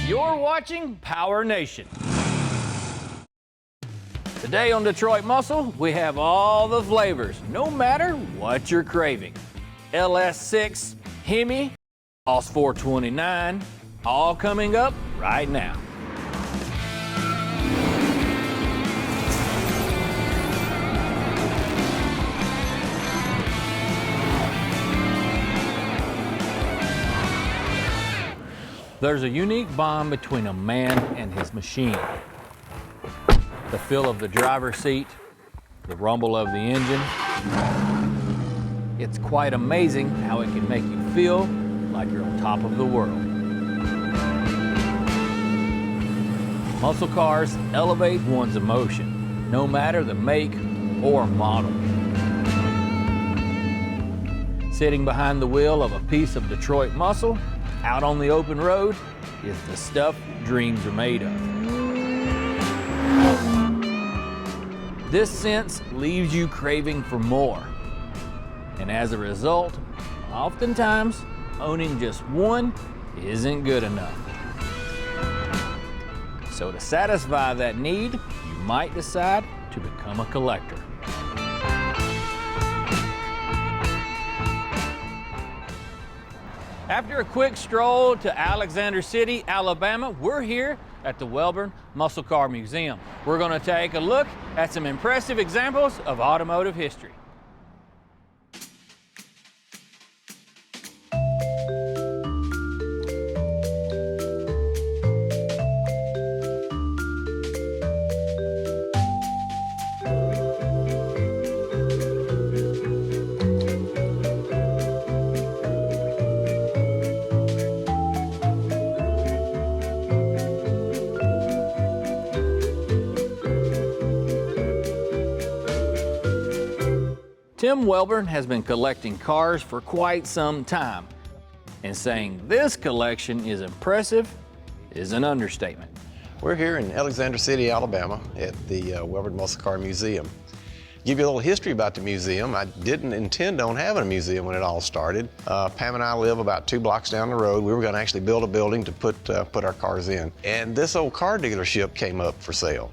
You're watching PowerNation. Today on Detroit Muscle, we have all the flavors, no matter what you're craving. LS6, Hemi, Boss 429, all coming up right now. There's a unique bond between a man and his machine. The feel of the driver's seat, the rumble of the engine. It's quite amazing how it can make you feel like you're on top of the world. Muscle cars elevate one's emotion, no matter the make or model. Sitting behind the wheel of a piece of Detroit muscle, out on the open road, is the stuff dreams are made of. This sense leaves you craving for more. And as a result, oftentimes, owning just one isn't good enough. So to satisfy that need, you might decide to become a collector. After a quick stroll to Alexander City, Alabama, we're here at the Wellborn Musclecar Museum. We're going to take a look at some impressive examples of automotive history. Tim Wellborn has been collecting cars for quite some time, and saying this collection is impressive is an understatement. We're here in Alexander City, Alabama at the Wellborn Musclecar Museum. Give you a little history about the museum. I didn't intend on having a museum when it all started. Pam and I live about 2 blocks down the road. We were going to actually build a building to put our cars in. And this old car dealership came up for sale.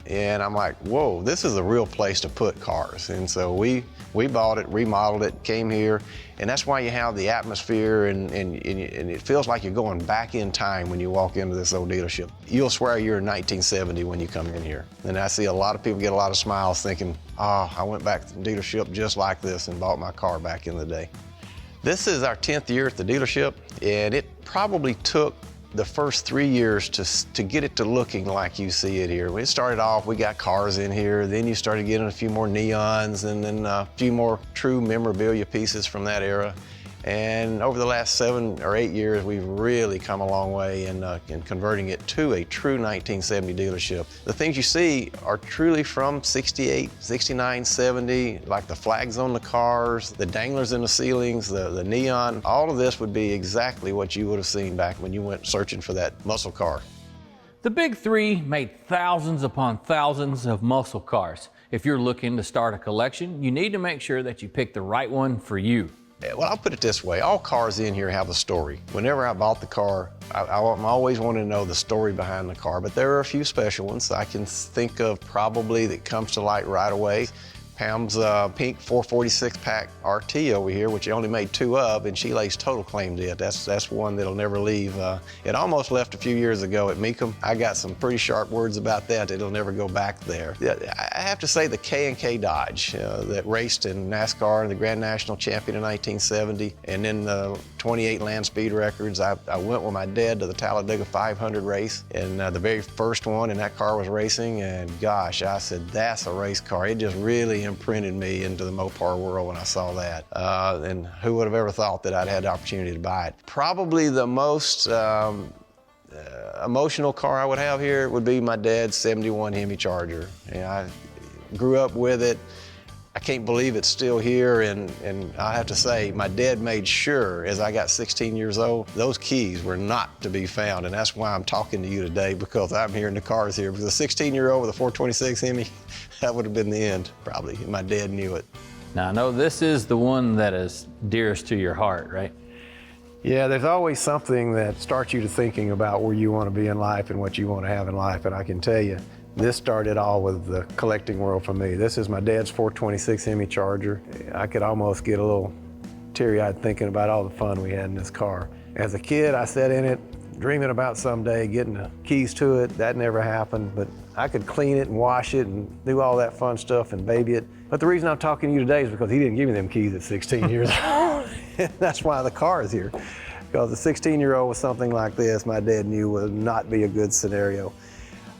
And I'm like, whoa, this is a real place to put cars. And so we bought it, remodeled it, came here, and that's why you have the atmosphere and it feels like you're going back in time when you walk into this old dealership. You'll swear you're in 1970 when you come in here. And I see a lot of people get a lot of smiles thinking, oh, I went back to the dealership just like this and bought my car back in the day. This is our 10th year at the dealership, and it probably took the first 3 years to get it to looking like you see it here. When it started off, we got cars in here, then you started getting a few more neons and then a few more true memorabilia pieces from that era. And over the last 7 or 8 years, we've really come a long way in converting it to a true 1970 dealership. The things you see are truly from 68, 69, 70, like the flags on the cars, the danglers in the ceilings, the neon. All of this would be exactly what you would have seen back when you went searching for that muscle car. The Big Three made thousands upon thousands of muscle cars. If you're looking to start a collection, you need to make sure that you pick the right one for you. Well, I'll put it this way. All cars in here have a story. Whenever I bought the car, I always wanted to know the story behind the car, but there are a few special ones I can think of probably that comes to light right away. Pam's pink 446 pack RT over here, which she only made 2 of, and she lays total claim to it. That's one that'll never leave. It almost left a few years ago at Mecum. I got some pretty sharp words about that. It'll never go back there. I have to say the K&K Dodge that raced in NASCAR, the Grand National Champion in 1970, and then the 28 land speed records. I went with my dad to the Talladega 500 race, and the very first one, and that car was racing, and gosh, I said, that's a race car. It just really imprinted me into the Mopar world when I saw that. And who would have ever thought that I'd had the opportunity to buy it? Probably the most emotional car I would have here would be my dad's 71 Hemi Charger. I grew up with it. I can't believe it's still here, and I have to say, my dad made sure as I got 16 years old, those keys were not to be found, and that's why I'm talking to you today, because I'm hearing the cars here. Because a 16-year-old with a 426 Hemi, that would have been the end, probably. My dad knew it. Now, I know this is the one that is dearest to your heart, right? Yeah, there's always something that starts you to thinking about where you want to be in life and what you want to have in life. And I can tell you, this started all with the collecting world for me. This is my dad's 426 Hemi Charger. I could almost get a little teary-eyed thinking about all the fun we had in this car. As a kid, I sat in it, dreaming about someday getting the keys to it. That never happened, but I could clean it and wash it and do all that fun stuff and baby it. But the reason I'm talking to you today is because he didn't give me them keys at 16 years old. That's why the car is here. Because a 16-year-old with something like this, my dad knew would not be a good scenario.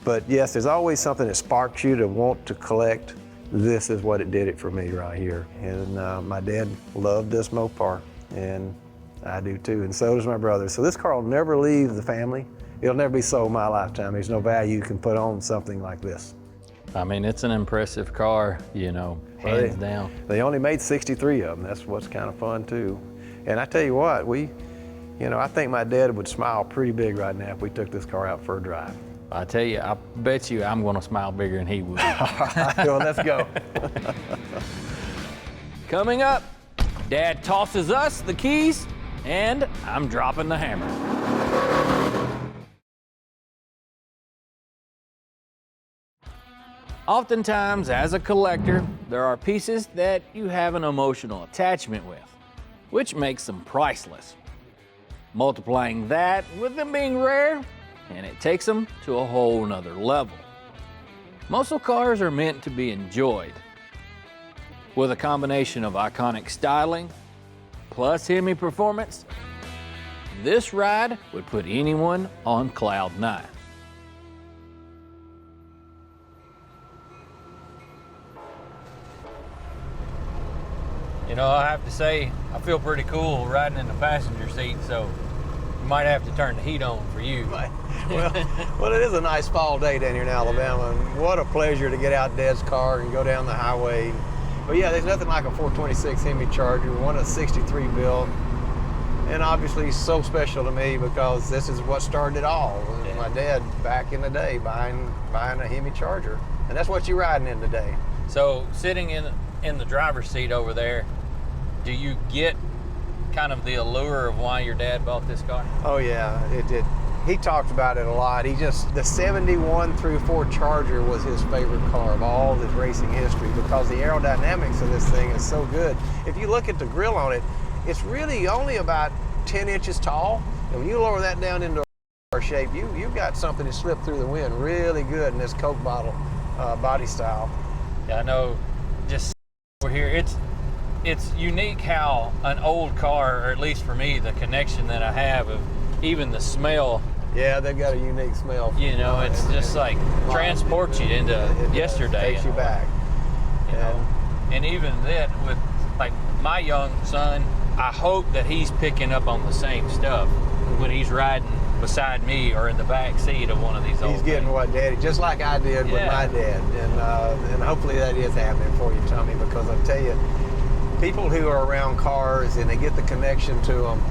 But yes, there's always something that sparks you to want to collect. This is what it did it for me right here. And my dad loved this Mopar, and I do too, and so does my brother. So this car will never leave the family. It'll never be sold in my lifetime. There's no value you can put on something like this. I mean, it's an impressive car, you know, hands down. They only made 63 of them. That's what's kind of fun too. And I tell you what, I think my dad would smile pretty big right now if we took this car out for a drive. I tell you, I bet you I'm gonna smile bigger than he would. All right, well, let's go. Coming up, Dad tosses us the keys, and I'm dropping the hammer. Oftentimes, as a collector, there are pieces that you have an emotional attachment with, which makes them priceless. Multiplying that with them being rare, and it takes them to a whole nother level. Muscle cars are meant to be enjoyed. With a combination of iconic styling plus Hemi performance, this ride would put anyone on cloud 9. You know, I have to say, I feel pretty cool riding in the passenger seat, so you might have to turn the heat on for you. Well, it is a nice fall day down here in Alabama, and what a pleasure to get out Dad's car and go down the highway. But yeah, there's nothing like a 426 Hemi Charger, one of 63 built, and obviously so special to me because this is what started it all. Yeah. My dad back in the day buying a Hemi Charger, and that's what you're riding in today. So sitting in the driver's seat over there, do you get kind of the allure of why your dad bought this car? Oh yeah, it did. He talked about it a lot. The 71 through 4 Charger was his favorite car of all his racing history because the aerodynamics of this thing is so good. If you look at the grille on it, it's really only about 10 inches tall. And when you lower that down into a shape, you've got something to slip through the wind really good in this Coke bottle body style. Yeah, I know, just over here, it's unique how an old car, or at least for me, the connection that I have of even the smell. Yeah, they've got a unique smell. You know, it's just like transports you into yesterday. Takes you back. You know, and even that with like my young son, I hope that he's picking up on the same stuff when he's riding beside me or in the back seat of one of these old He's getting things. what Daddy, just like I did with my dad. And hopefully that is happening for you, Tommy, because I'll tell you, people who are around cars and they get the connection to them,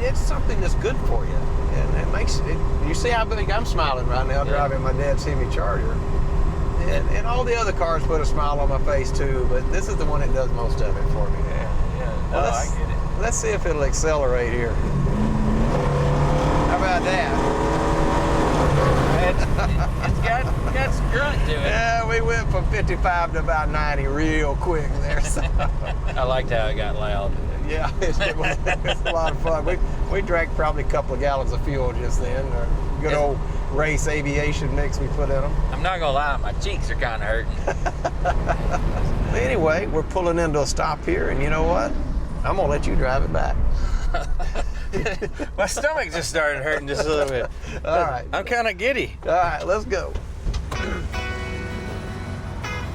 it's something that's good for you. And it makes it, you see how big I'm smiling right now driving my dad's Hemi Charger. And all the other cars put a smile on my face too, but this is the one that does most of it for me. Yeah. Well, I get it. Let's see if it'll accelerate here. How about that? It's got some grunt to it. Yeah, we went from 55 to about 90 real quick there. So. I liked how it got loud. Yeah, it was a lot of fun. We drank probably a couple of gallons of fuel just then. Or good old race aviation mix we put in them. I'm not gonna lie, my cheeks are kind of hurting. Anyway, we're pulling into a stop here, and you know what? I'm gonna let you drive it back. My stomach just started hurting just a little bit. All right. I'm kind of giddy. All right, let's go.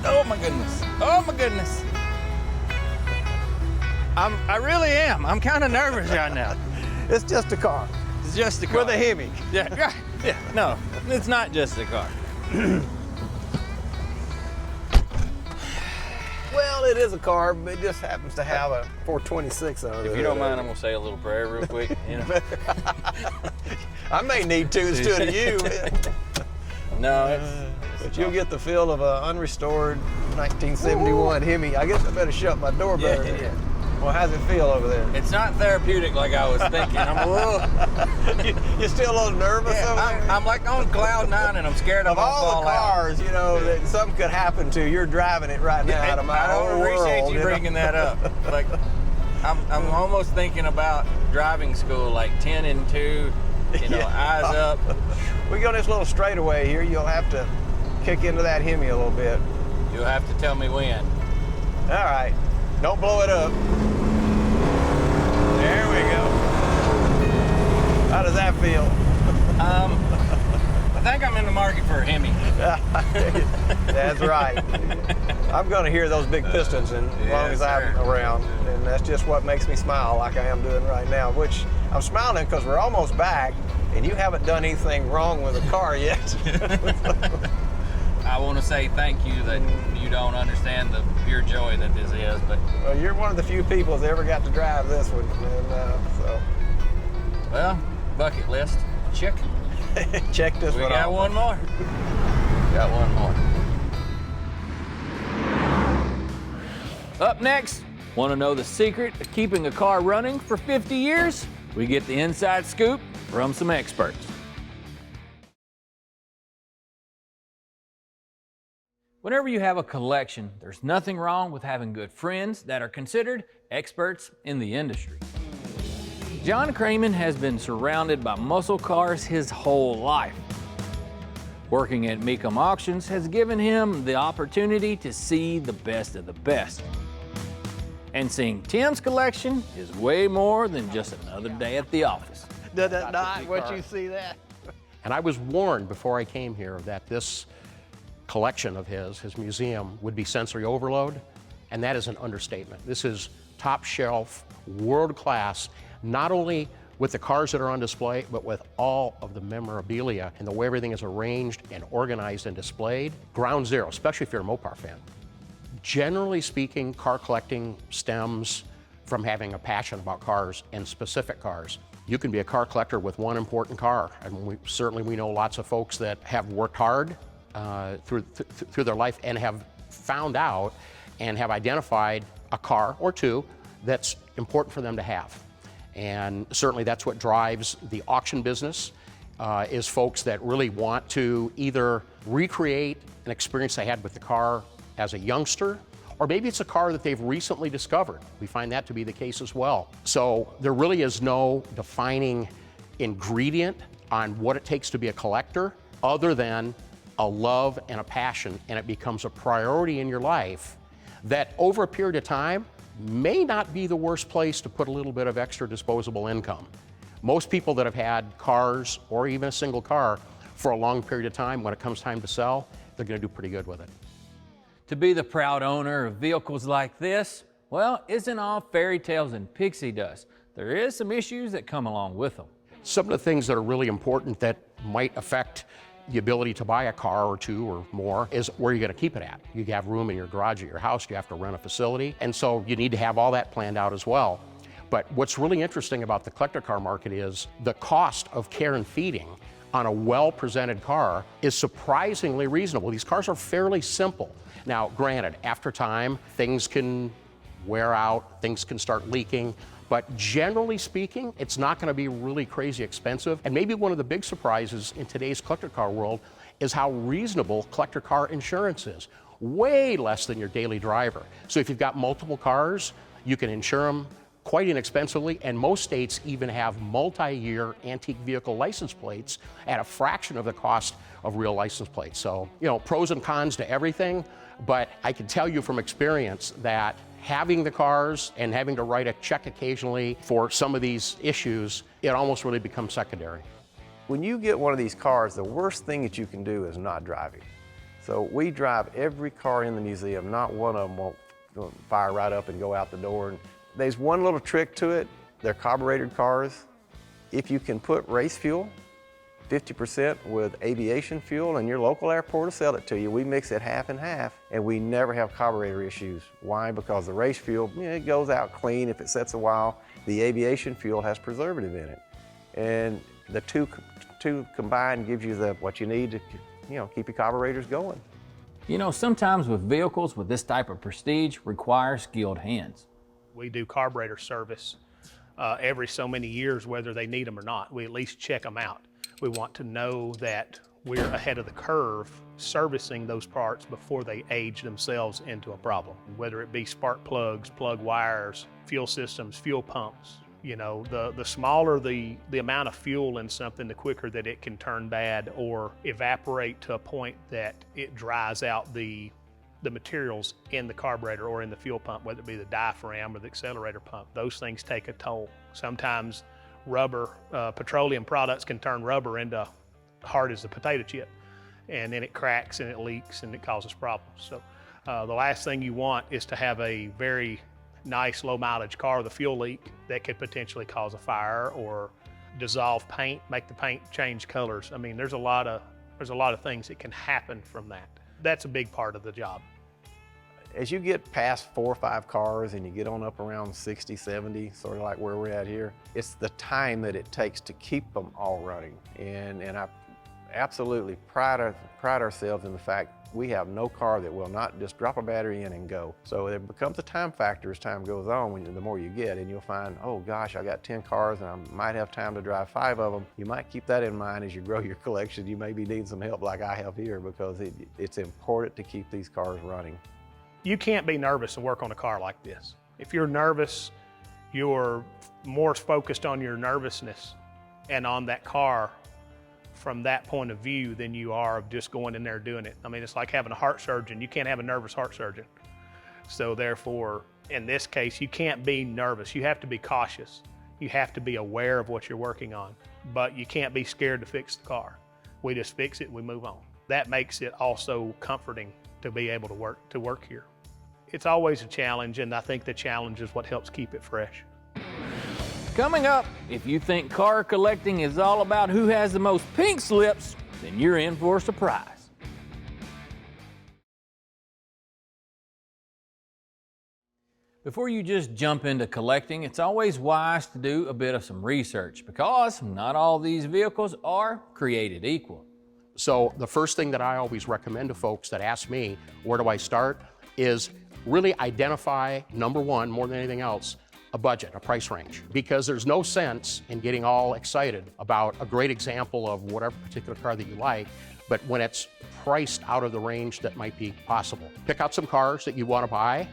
Oh my goodness. Oh my goodness. I really am. I'm kind of nervous right now. It's just a car. It's just a car. With a Hemi. Yeah. No, it's not just a car. Well, it is a car, but it just happens to have a 426 on it. If you don't mind, I'm gonna say a little prayer real quick. You know? I may need to instead of you. No, but you'll get the feel of an unrestored 1971 Hemi. I guess I better shut my door better. Yeah. Well, how's it feel over there? It's not therapeutic like I was thinking. I'm a little... You're still a little nervous over there? I'm like on cloud 9 and I'm scared I'm of gonna all fall the cars, out. you know, that something could happen to. You're driving it right now out of my I whole don't appreciate world, you bringing that up. Like, I'm almost thinking about driving school, like 10 and 2, you know, eyes up. We go this little straightaway here. You'll have to kick into that Hemi a little bit. You'll have to tell me when. All right, don't blow it up. There we go. How does that feel? I think I'm in the market for a Hemi. That's right. I'm going to hear those big pistons as long as I'm around, and that's just what makes me smile like I am doing right now, which I'm smiling because we're almost back, and you haven't done anything wrong with the car yet. I want to say thank you that you don't understand the pure joy that this is, but... Well, you're one of the few people that ever got to drive this one, and so... Well, bucket list, check. Check this one off. We got one more. Got one more. Up next, want to know the secret of keeping a car running for 50 years? We get the inside scoop from some experts. Whenever you have a collection, there's nothing wrong with having good friends that are considered experts in the industry. John Cramen has been surrounded by muscle cars his whole life. Working at Mecum Auctions has given him the opportunity to see the best of the best. And seeing Tim's collection is way more than just another day at the office. Not what you see that. And I was warned before I came here that this collection of his museum, would be sensory overload, and that is an understatement. This is top shelf, world class, not only with the cars that are on display, but with all of the memorabilia and the way everything is arranged and organized and displayed. Ground zero, especially if you're a Mopar fan. Generally speaking, car collecting stems from having a passion about cars and specific cars. You can be a car collector with one important car, and certainly we know lots of folks that have worked hard through their life and have found out and have identified a car or two that's important for them to have. And certainly that's what drives the auction business, is folks that really want to either recreate an experience they had with the car as a youngster, or maybe it's a car that they've recently discovered. We find that to be the case as well. So there really is no defining ingredient on what it takes to be a collector other than a love and a passion, and it becomes a priority in your life that over a period of time may not be the worst place to put a little bit of extra disposable income. Most people that have had cars or even a single car for a long period of time, when it comes time to sell, they're going to do pretty good with it. To be the proud owner of vehicles like this, well, isn't all fairy tales and pixie dust. There is some issues that come along with them. Some of the things that are really important that might affect the ability to buy a car or two or more is where you're going to keep it at. You have room in your garage at your house, you have to rent a facility, and so you need to have all that planned out as well. But what's really interesting about the collector car market is the cost of care and feeding on a well-presented car is surprisingly reasonable. These cars are fairly simple. Now, granted, after time, things can wear out, things can start leaking, but generally speaking, it's not going to be really crazy expensive. And maybe one of the big surprises in today's collector car world is how reasonable collector car insurance is. Way less than your daily driver. So if you've got multiple cars, you can insure them quite inexpensively, and most states even have multi-year antique vehicle license plates at a fraction of the cost of real license plates. So, you know, pros and cons to everything, but I can tell you from experience that having the cars and having to write a check occasionally for some of these issues, it almost really becomes secondary. When you get one of these cars, the worst thing that you can do is not drive it. So we drive every car in the museum. Not one of them won't fire right up and go out the door. And there's one little trick to it. They're carbureted cars. If you can put race fuel, 50% with aviation fuel, and your local airport will sell it to you. We mix it half and half, and we never have carburetor issues. Why? Because the race fuel, it goes out clean if it sits a while. The aviation fuel has preservative in it. And the two combined gives you what you need to keep your carburetors going. You know, sometimes with vehicles with this type of prestige require skilled hands. We do carburetor service every so many years, whether they need them or not. We at least check them out. We want to know that we're ahead of the curve servicing those parts before they age themselves into a problem. Whether it be spark plugs, plug wires, fuel systems, fuel pumps. You know, the smaller the amount of fuel in something, the quicker that it can turn bad or evaporate to a point that it dries out the materials in the carburetor or in the fuel pump, whether it be the diaphragm or the accelerator pump. Those things take a toll. Sometimes rubber, petroleum products can turn rubber into hard as a potato chip, and then it cracks and it leaks and it causes problems. So the last thing you want is to have a very nice low mileage car with a fuel leak that could potentially cause a fire or dissolve paint, make the paint change colors. I mean, there's a lot of things that can happen from that. That's a big part of the job. As you get past 4 or 5 cars and you get on up around 60, 70, sort of like where we're at here, it's the time that it takes to keep them all running. And I absolutely pride ourselves in the fact we have no car that will not just drop a battery in and go. So it becomes a time factor as time goes on, the more you get, and you'll find, oh gosh, I got 10 cars and I might have time to drive 5 of them. You might keep that in mind as you grow your collection. You may be needing some help like I have here, because it's important to keep these cars running. You can't be nervous and work on a car like this. If you're nervous, you're more focused on your nervousness and on that car from that point of view than you are of just going in there doing it. I mean, it's like having a heart surgeon. You can't have a nervous heart surgeon. So therefore, in this case, you can't be nervous. You have to be cautious. You have to be aware of what you're working on, but you can't be scared to fix the car. We just fix it and we move on. That makes it also comforting to be able to work here. It's always a challenge, and I think the challenge is what helps keep it fresh. Coming up, if you think car collecting is all about who has the most pink slips, then you're in for a surprise. Before you just jump into collecting, it's always wise to do a bit of some research, because not all these vehicles are created equal. So the first thing that I always recommend to folks that ask me, where do I start, is really identify, number one, more than anything else, a budget, a price range. Because there's no sense in getting all excited about a great example of whatever particular car that you like, but when it's priced out of the range that might be possible. Pick out some cars that you want to buy,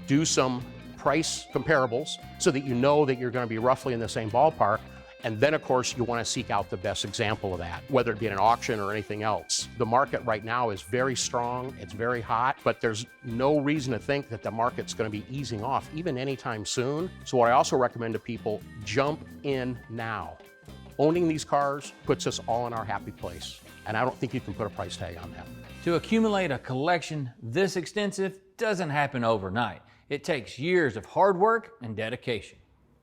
do some price comparables so that you know that you're going to be roughly in the same ballpark. And then, of course, you want to seek out the best example of that, whether it be in an auction or anything else. The market right now is very strong, it's very hot, but there's no reason to think that the market's going to be easing off even anytime soon. So what I also recommend to people, jump in now. Owning these cars puts us all in our happy place, and I don't think you can put a price tag on that. To accumulate a collection this extensive doesn't happen overnight. It takes years of hard work and dedication.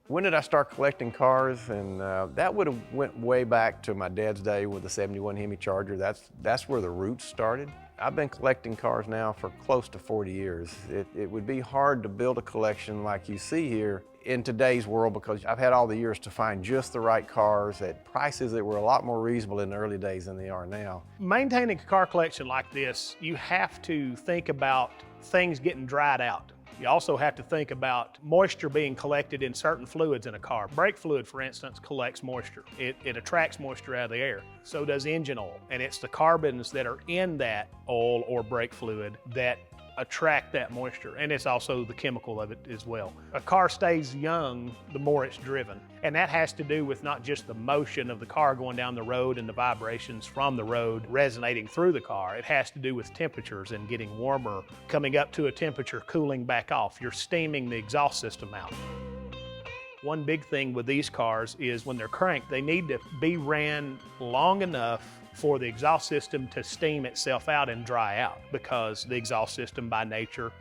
When did I start collecting cars? And that would have went way back to my dad's day with the 71 Hemi Charger. That's where the roots started. I've been collecting cars now for close to 40 years. It would be hard to build a collection like you see here in today's world, because I've had all the years to find just the right cars at prices that were a lot more reasonable in the early days than they are now. Maintaining a car collection like this, you have to think about things getting dried out. You also have to think about moisture being collected in certain fluids in a car. Brake fluid, for instance, collects moisture. It attracts moisture out of the air. So does engine oil. And it's the carbons that are in that oil or brake fluid that attract that moisture. And it's also the chemical of it as well. A car stays young the more it's driven. And that has to do with not just the motion of the car going down the road and the vibrations from the road resonating through the car. It has to do with temperatures and getting warmer, coming up to a temperature, cooling back off. You're steaming the exhaust system out. One big thing with these cars is when they're cranked, they need to be ran long enough for the exhaust system to steam itself out and dry out, because the exhaust system by nature,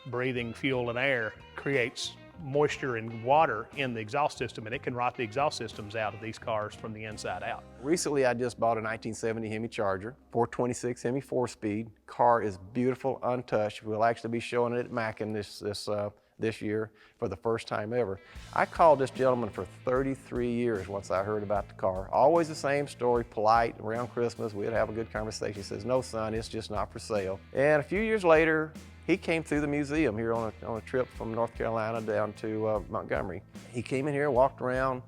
breathing fuel and air, creates moisture and water in the exhaust system, and it can rot the exhaust systems out of these cars from the inside out. Recently, I just bought a 1970 Hemi Charger, 426 Hemi 4-speed. Car is beautiful, untouched. We'll actually be showing it at Mackin this year for the first time ever. I called this gentleman for 33 years once I heard about the car. Always the same story, polite. Around Christmas, we'd have a good conversation. He says, "No, son, it's just not for sale." And a few years later, He came through the museum here on a trip from North Carolina down to Montgomery. He came in here, walked around,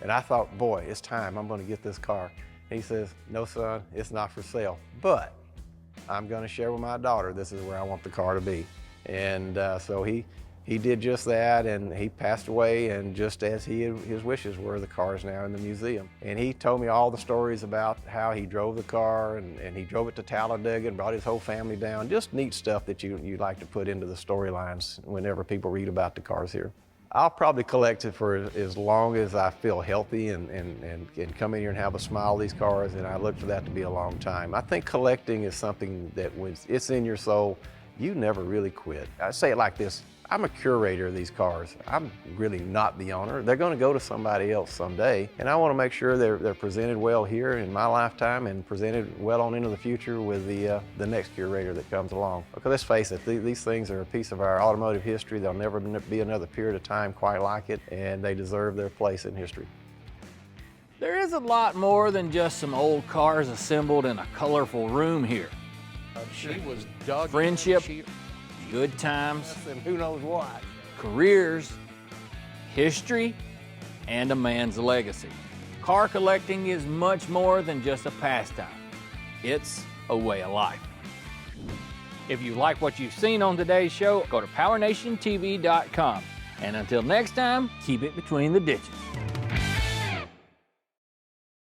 and I thought, boy, it's time, I'm gonna get this car. He says, no son, it's not for sale, but I'm gonna share with my daughter, this is where I want the car to be. And so he did just that, and he passed away, and just as his wishes were, the car is now in the museum. And he told me all the stories about how he drove the car, and he drove it to Talladega and brought his whole family down. Just neat stuff that you like to put into the storylines whenever people read about the cars here. I'll probably collect it for as long as I feel healthy and come in here and have a smile at these cars, and I look for that to be a long time. I think collecting is something that when it's in your soul, you never really quit. I say it like this, I'm a curator of these cars. I'm really not the owner. They're gonna go to somebody else someday, and I wanna make sure they're presented well here in my lifetime and presented well on into the future with the next curator that comes along. Because let's face it, these things are a piece of our automotive history. There'll never be another period of time quite like it, and they deserve their place in history. There is a lot more than just some old cars assembled in a colorful room here. She was dug. Friendship, good times, And who knows what? careers, history, and a man's legacy. Car collecting is much more than just a pastime. It's a way of life. If you like what you've seen on today's show, go to PowerNationTV.com. And until next time, keep it between the ditches.